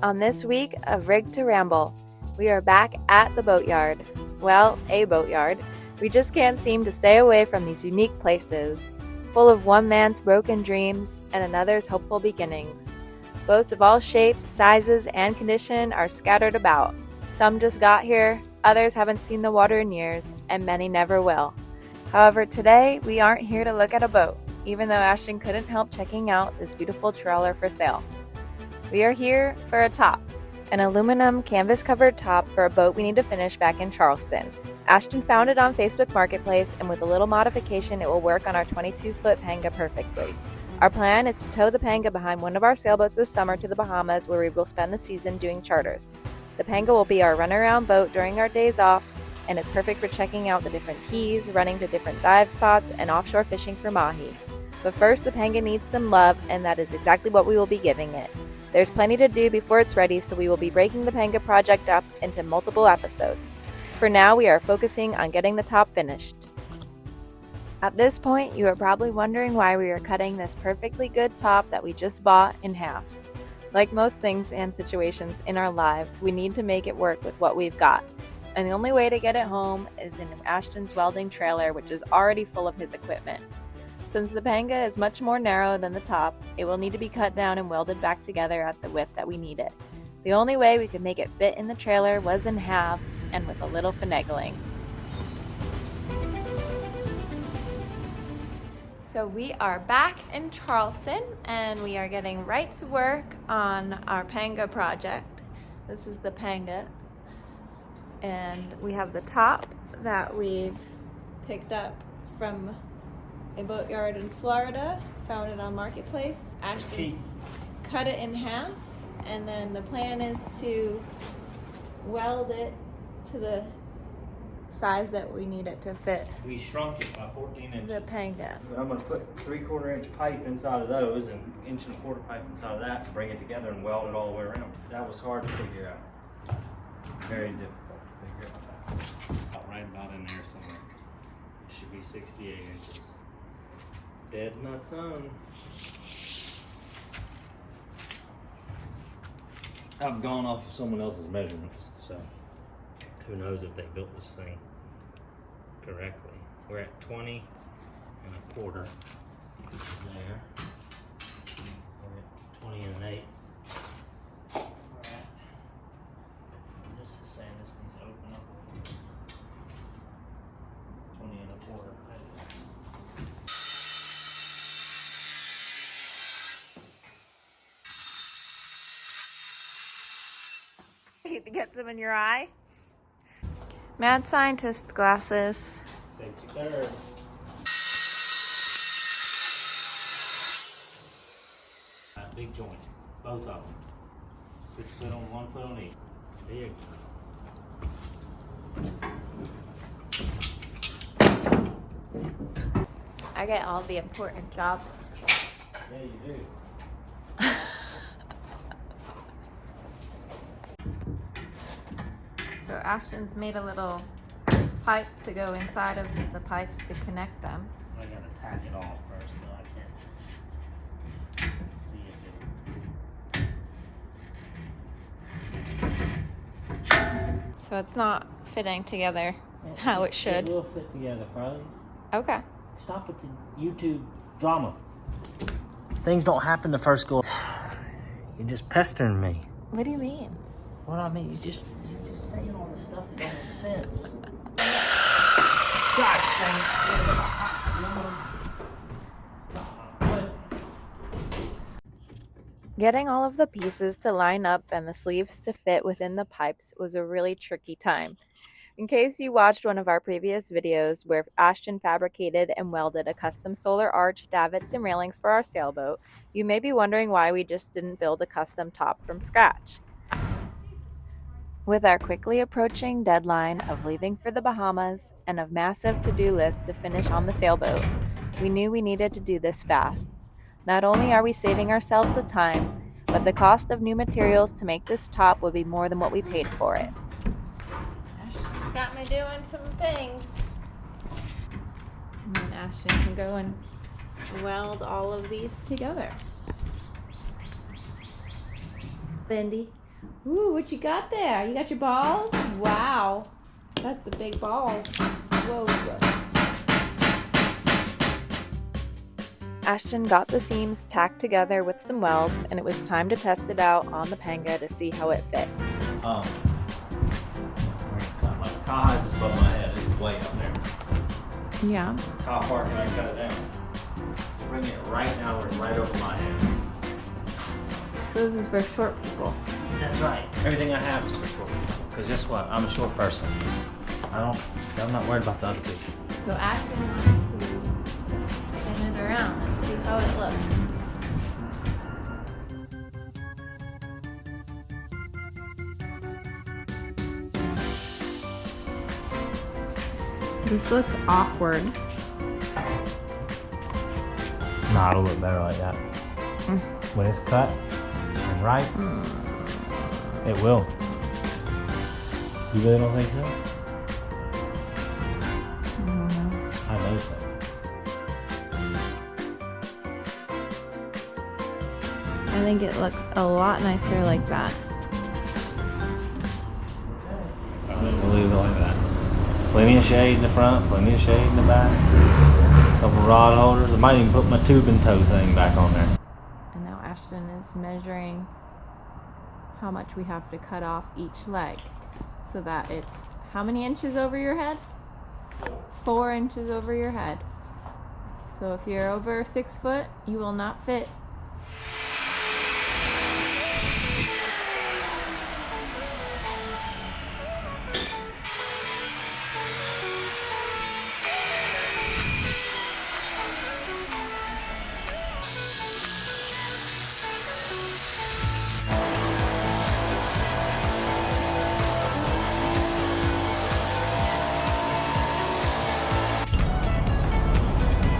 On this week of Rig to Ramble, we are back at the boatyard. Well, a boatyard. We just can't seem to stay away from these unique places, full of one man's broken dreams and another's hopeful beginnings. Boats of all shapes, sizes, and condition are scattered about. Some just got here, others haven't seen the water in years, and many never will. However, today we aren't here to look at a boat, even though Ashton couldn't help checking out this beautiful trailer for sale. We are here for a top, an aluminum canvas-covered top for a boat we need to finish back in Charleston. Ashton found it on Facebook Marketplace, and with a little modification, it will work on our 22-foot Panga perfectly. Our plan is to tow the Panga behind one of our sailboats this summer to the Bahamas, where we will spend the season doing charters. The Panga will be our runaround boat during our days off, and it's perfect for checking out the different keys, running to different dive spots, and offshore fishing for mahi. But first, the Panga needs some love, and that is exactly what we will be giving it. There's plenty to do before it's ready, so we will be breaking the Panga project up into multiple episodes. For now, we are focusing on getting the top finished. At this point, you are probably wondering why we are cutting this perfectly good top that we just bought in half. Like most things and situations in our lives, we need to make it work with what we've got. And the only way to get it home is in Ashton's welding trailer, which is already full of his equipment. Since the Panga is much more narrow than the top, it will need to be cut down and welded back together at the width that we need it. The only way we could make it fit in the trailer was in halves and with a little finagling. So we are back in Charleston and we are getting right to work on our Panga project. This is the Panga, and we have the top that we've picked up from a boatyard in Florida, found it on Marketplace. Ashton's cut it in half, and then the plan is to weld it to the size that we need it to fit We shrunk it by 14 inches. the Panga. I'm going to put 3/4 inch pipe inside of those and 1.25 inch pipe inside of that to bring it together and weld it all the way around. That was hard to figure out. Very difficult to figure out. Right about in there somewhere. It should be 68 inches. Dead nuts on. I've gone off of someone else's measurements, so who knows if they built this thing correctly. We're at 20.25 there. We're at 20 1/8. We're at, this is saying this needs to open up a little bit. 20 1/4. You get some in your eye? Mad scientist glasses. Safety third. Big joint, both of them. 6 foot on one foot on each. There you go. I get all the important jobs. Yeah, you do. So Ashton's made a little pipe to go inside of the pipes to connect them. I gotta tack it off first, though. I can't see it. So it's not fitting together how it should. It will fit together, probably. Okay. Stop with the YouTube drama. Things don't happen the first go. You're just pestering me. What do you mean? What I mean, you're just saying all this stuff that don't make sense. God dang it. Getting all of the pieces to line up and the sleeves to fit within the pipes was a really tricky time. In case you watched one of our previous videos where Ashton fabricated and welded a custom solar arch, davits, and railings for our sailboat, you may be wondering why we just didn't build a custom top from scratch. With our quickly approaching deadline of leaving for the Bahamas and a massive to-do list to finish on the sailboat, we knew we needed to do this fast. Not only are we saving ourselves the time, but the cost of new materials to make this top would be more than what we paid for it. Ashton's got me doing some things. And then Ashton can go and weld all of these together. Bendy. Ooh, what you got there? You got your balls? Wow. That's a big ball. Whoa. Ashton got the seams tacked together with some welds, and it was time to test it out on the Panga to see how it fit. My car height is above my head. It's way up there. Yeah. How far can I cut it down? Bring it right downward, right over my head. So this is for short people. That's right. Everything I have is for short people. Because guess what? I'm a short person. I'm not worried about the other people. So Ashton wants to spin it around and see how it looks. This looks awkward. Nah, it'll look better like that. When it's cut and right, it will. You really don't think so? I know so. I think it looks a lot nicer like that. I think we'll leave it like that. Plenty of shade in the front, plenty of shade in the back. Couple rod holders. I might even put my tube and toe thing back on there. And now Ashton is measuring how much we have to cut off each leg so that it's how many inches over your head? 4 inches over your head. So if you're over 6 foot, you will not fit.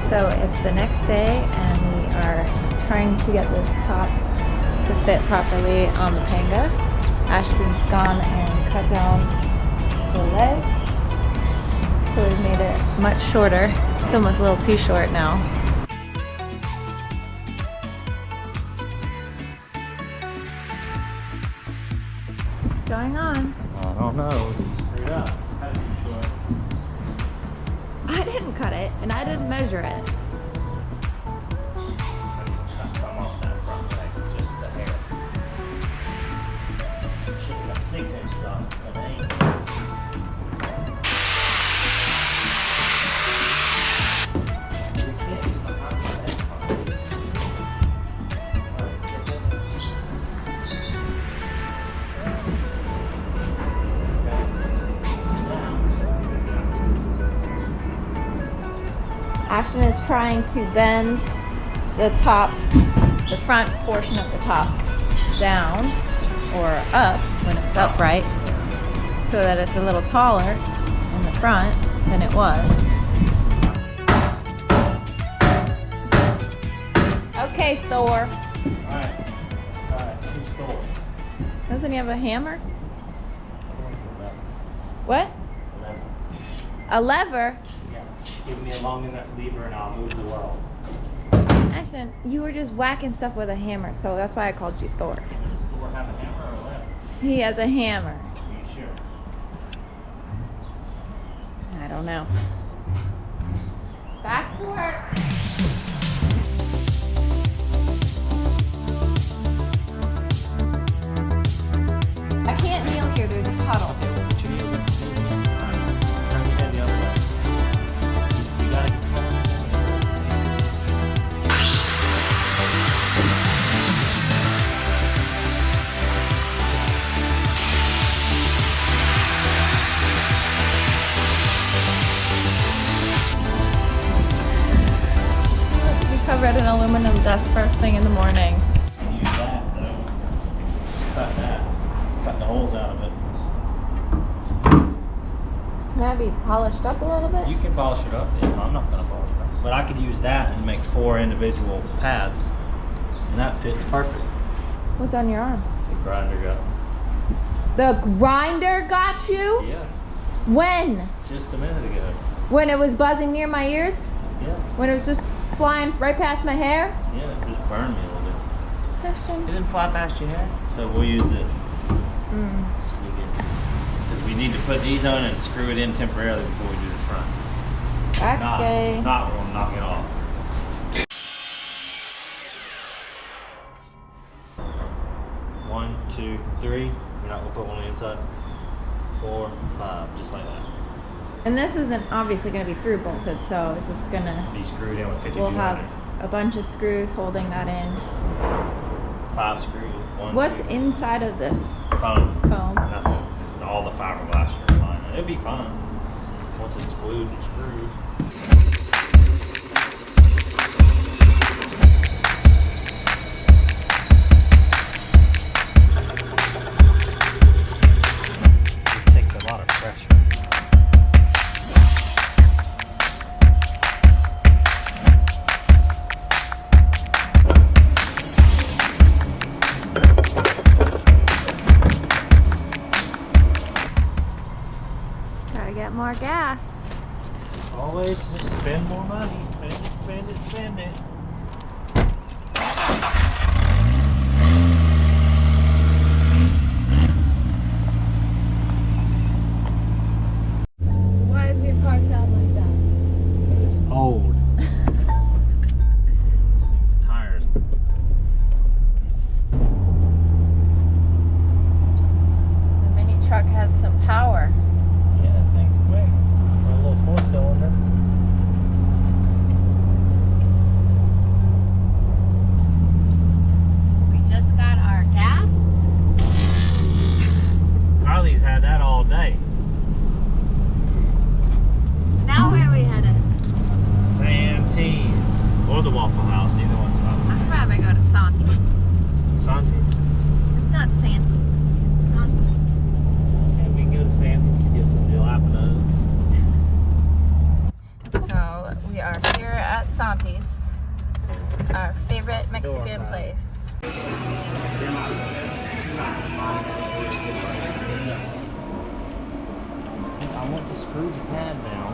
So it's the next day and we are trying to get this top to fit properly on the Panga. Ashton's gone and cut down the legs. So we've made it much shorter. It's almost a little too short now. What's going on? I don't know. You screwed up. How did you short? I didn't cut it and I didn't measure it. Cut some off that front leg, just the hair. Should have got 6 inches on it, but 8. Ashton is trying to bend the top, the front portion of the top down or up when it's upright so that it's a little taller in the front than it was. Okay, Thor. Alright, who's Thor? Doesn't he have a hammer? What? 11. A lever? Yeah. Give me a long enough lever and I'll move the world. Ashton, you were just whacking stuff with a hammer, so that's why I called you Thor. Does Thor have a hammer or a lever? He has a hammer. Are you sure? I don't know. Back to work. I can't kneel here, there's a puddle. Covered in aluminum dust first thing in the morning. Use that though. Cut that. Cut the holes out of it. Can that be polished up a little bit? You can polish it up. Yeah, I'm not gonna polish it up. But I could use that and make 4 individual pads. And that fits perfect. What's on your arm? The grinder got. The grinder got you? Yeah. When? Just a minute ago. When it was buzzing near my ears? Yeah. When it was just flying right past my hair? Yeah, it just burned me a little bit. Ashton. It didn't fly past your hair? So we'll use this. You need to put these on and screw it in temporarily before we do the front. Okay. Not we're gonna knock it off. 1, 2, 3. We're not gonna put one on the inside. 4, 5, just like that. And this isn't obviously going to be through bolted, so it's just going to Be screwed in with 5200. we'll have a bunch of screws holding that in. 5 screws. 1, What's 2. inside of this Foam? foam? Nothing. It's all the fiberglass you're line. It'll be fine once it's glued and screwed. More gas. Always just spend more money. Spend it, spend it, spend it. Why does your car sound like that? Because it's old. This thing's tired. The mini truck has some power. Yeah, this thing's quick. For a little 4-cylinder. We just got our gas. Carly's had that all day. Now where are we headed? Santee's. Or the Waffle House, either one's fine. I'd rather go to Santi's. Santee's? It's not Santi's. It's Santi's. Okay, we can go to Santee's, get some jalapenos. So we are here at Santi's. It's our favorite Mexican Door, right. place. I want to screw the pad down.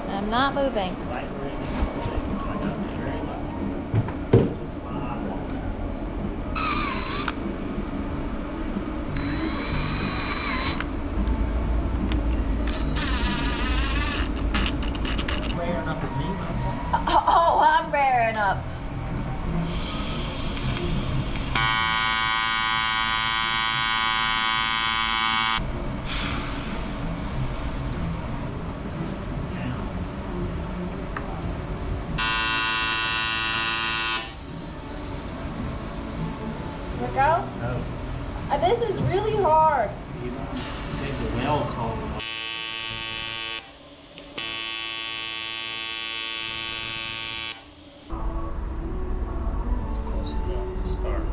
I'm not moving. Right where it needs to be. I got it very lucky. Just my eyeball. Rearing up at me, my boy. Oh, I'm rearing up. Here we go. No. This is really hard. You take the welds home. It's close enough to start.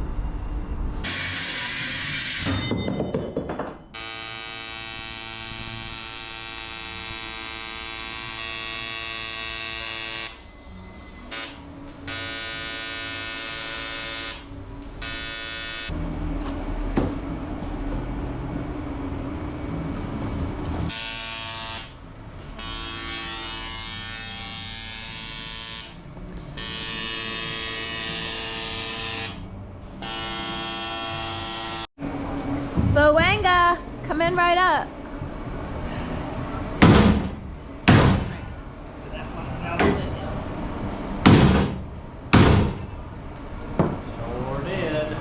Boanga, come in right up. Sure did.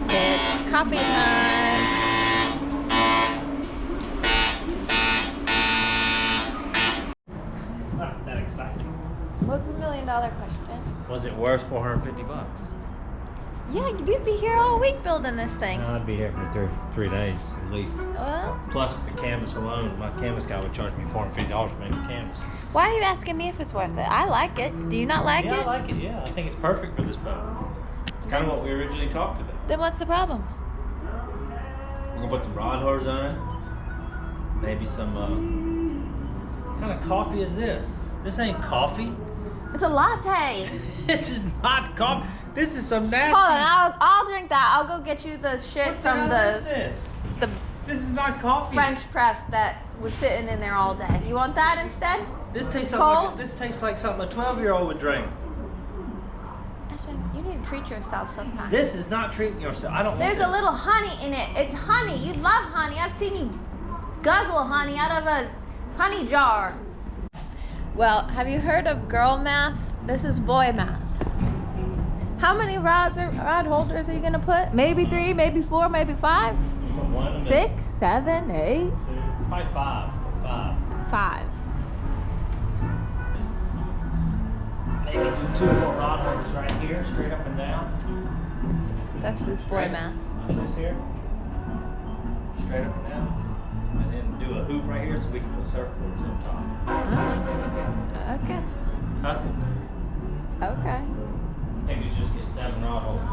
It's coffee time. It's not that exciting. What's the $1 million question? Was it worth $450? Yeah, we'd be here all week building this thing. No, I'd be here for three days at least. Well, Plus the canvas alone. My canvas guy would charge me $450 for making canvas. why are you asking me if it's worth it? I like it. Do you not like Yeah, it? I like it. Yeah, I think it's perfect for this boat. It's kind of what we originally talked about. Then what's the problem? We're gonna put some rod holders on it. Maybe some. What kind of coffee is this? This ain't coffee. It's a latte. This is not coffee. This is some nasty. Hold on, I'll drink that. I'll go get you the shit What the from hell is this? the This is not coffee. French press that was sitting in there all day. You want that instead? This tastes Cold? this tastes like something a 12-year-old would drink. Ashton, you need to treat yourself sometimes. This is not treating yourself. I don't There's want a this. little honey in it. It's honey. You love honey. I've seen you guzzle honey out of a honey jar. Well, have you heard of girl math? This is boy math. How many rod holders are you gonna put? Maybe 3, maybe 4, maybe 5, 6, 7, 8, Probably 5. 5. Maybe do 2 more rod holders right here, straight up and down. This is boy Straight. math. This here, straight up and down, and then do a hoop right here so we can put surfboards on top. Oh, okay. Huh? Okay. I think we just get 7 rod holders.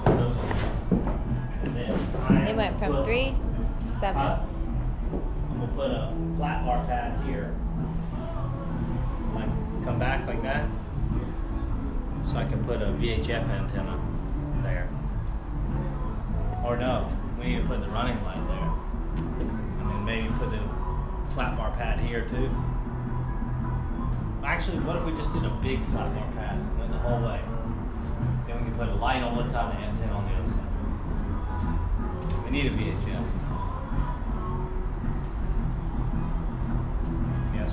Put those on top. And then It went from 3 to 7. I'm gonna put a flat bar pad here. Like come back like that. So I can put a VHF antenna there. Or no, we need to put the running light there. And then maybe put the flat bar pad here too. Actually, what if we just did a big flat bar pad, went the whole way? Then we can put a light on one side and an antenna on the other side. We need a VHF. Yes.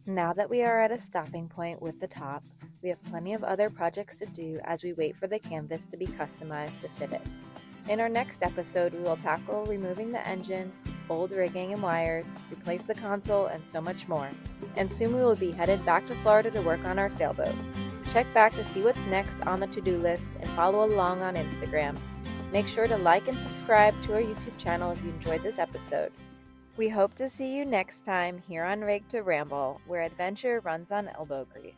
Now that we are at a stopping point with the top, we have plenty of other projects to do as we wait for the canvas to be customized to fit it. In our next episode, we will tackle removing the engine, old rigging and wires, replace the console, and so much more. And soon we will be headed back to Florida to work on our sailboat. Check back to see what's next on the to-do list and follow along on Instagram. Make sure to like and subscribe to our YouTube channel if you enjoyed this episode. We hope to see you next time here on Rig to Ramble, where adventure runs on elbow grease.